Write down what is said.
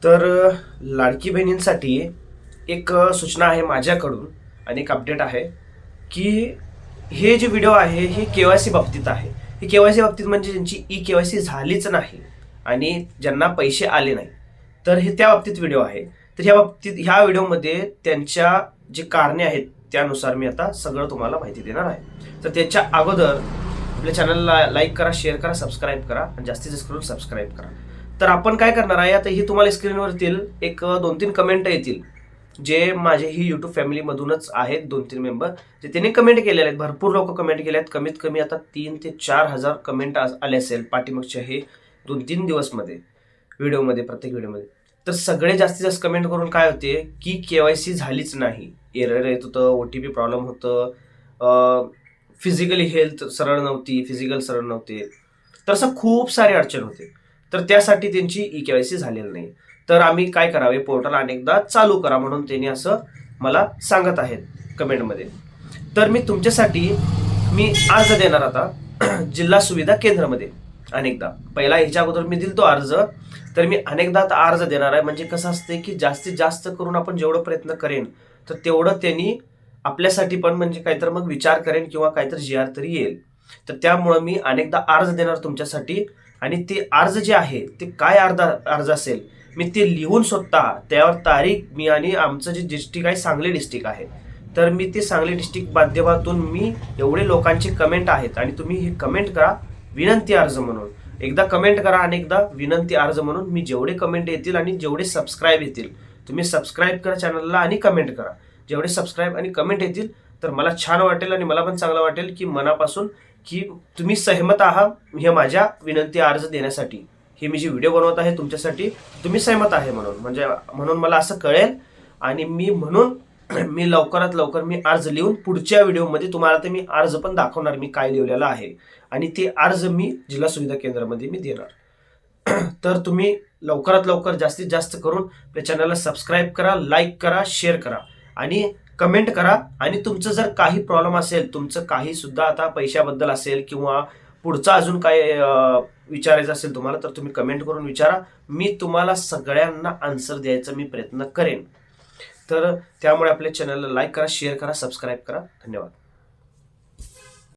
तर लाडकी बहिणींसाठी एक सूचना आहे माझ्याकडून आणि एक अपडेट आहे की हे जे व्हिडिओ आहे हे केवायसी बाबतीत आहे. हे केवायसी बाबतीत म्हणजे ज्यांची केवायसी झालीच नाही आणि ज्यांना पैसे आले नाही, तर हे त्या बाबतीत व्हिडिओ आहे. तर ह्या व्हिडिओमध्ये त्यांच्या जे कारणे आहेत त्यानुसार मी आता सगळं तुम्हाला माहिती देणार आहे. तर त्याच्या अगोदर आपल्या चॅनलला लाईक करा, शेअर करा, सबस्क्राईब करा आणि जास्तीत जास्त करून सबस्क्राईब करा. तर आपण काय करणार आहे, आता ही तुम्हाला स्क्रीनवरतील एक 2-3 कमेंट येतील जे माझेही यूट्यूब फॅमिलीमधूनच आहेत. 2-3 मेंबर जे त्यांनी कमेंट केलेले आहेत. भरपूर लोक कमेंट केले आहेत. कमीत कमी आता 3 ते 4,000 कमेंट आले असेल पाठीमागच्या हे 2-3 दिवसमध्ये व्हिडिओमध्ये, प्रत्येक व्हिडिओमध्ये. तर सगळे जास्तीत जास्त कमेंट करून काय होते की केवायसी झालीच नाही, एरर येत होतं, OTP प्रॉब्लेम होतं, फिजिकली हेल्थ सरळ नव्हती, फिजिकल सरळ नव्हते, तर असं खूप सारे अडचण होते. तर त्यासाठी त्यांची केवायसी झालेली नाही. तर आम्ही काय करावे, पोर्टल अनेकदा चालू करा म्हणून त्यांनी असं मला सांगत आहेत कमेंटमध्ये. तर मी तुमच्यासाठी अर्ज देणार आता जिल्हा सुविधा केंद्रामध्ये अनेकदा. पहिला ह्याच्या अगोदर मी दिलतो अर्ज, तर मी अनेकदा आता अर्ज देणार आहे. म्हणजे कसं असते की जास्तीत जास्त करून आपण जेवढं प्रयत्न करेन तर तेवढं त्यांनी आपल्यासाठी पण म्हणजे काहीतरी मग विचार करेन किंवा काहीतरी जी तरी येईल. तर त्यामुळं मी अनेकदा अर्ज देणार तुमच्यासाठी आणि ते अर्ज जे आहे ते काय अर्ज असेल मी ते लिहून स्वतः त्यावर तारीख मी आणि आमचं जे डिस्ट्रिक्ट आहे सांगली डिस्ट्रिक्ट आहे, तर मी ते सांगली डिस्ट्रिक्ट माध्यमातून मी एवढे लोकांचे कमेंट आहेत आणि तुम्ही हे कमेंट करा विनंती अर्ज म्हणून. एकदा कमेंट करा आणि एकदा विनंती अर्ज म्हणून. मी जेवढे कमेंट येतील आणि जेवढे सबस्क्राईब येतील, तुम्ही सबस्क्राईब करा चॅनलला आणि कमेंट करा. जेवढे सबस्क्राईब आणि कमेंट येतील तर मला छान वाटेल आणि मला पण चांगलं वाटेल की मनापासून की तुम्ही सहमत आहात हे माझ्या विनंती अर्ज देण्यासाठी. हे मी जे व्हिडिओ बनवत आहे तुमच्यासाठी तुम्ही सहमत आहे म्हणून मला असं कळेल आणि मी लवकरात लवकर मी अर्ज लिहून पुढच्या व्हिडिओमध्ये तुम्हाला ते मी अर्ज पण दाखवणार मी काय लिहिलेला आहे आणि ते अर्ज मी जिल्हा सुविधा केंद्रामध्ये मी देणार. तर तुम्ही लवकरात लवकर जास्तीत जास्त करून आपल्या चॅनलला सबस्क्राईब करा, लाईक करा, शेअर करा आणि कमेंट करा. आणि तुमचं जर काही प्रॉब्लेम असेल, तुमचं काही सुद्धा आता पैशाबद्दल असेल किंवा पुढचं अजून काय विचारायचं असेल तुम्हाला, तर तुम्ही कमेंट करून विचारा. मी तुम्हाला सगळ्यांना आन्सर द्यायचा मी प्रयत्न करेन. तर त्यामुळे आपल्या चॅनलला लाईक करा, शेअर करा, सबस्क्राईब करा. धन्यवाद.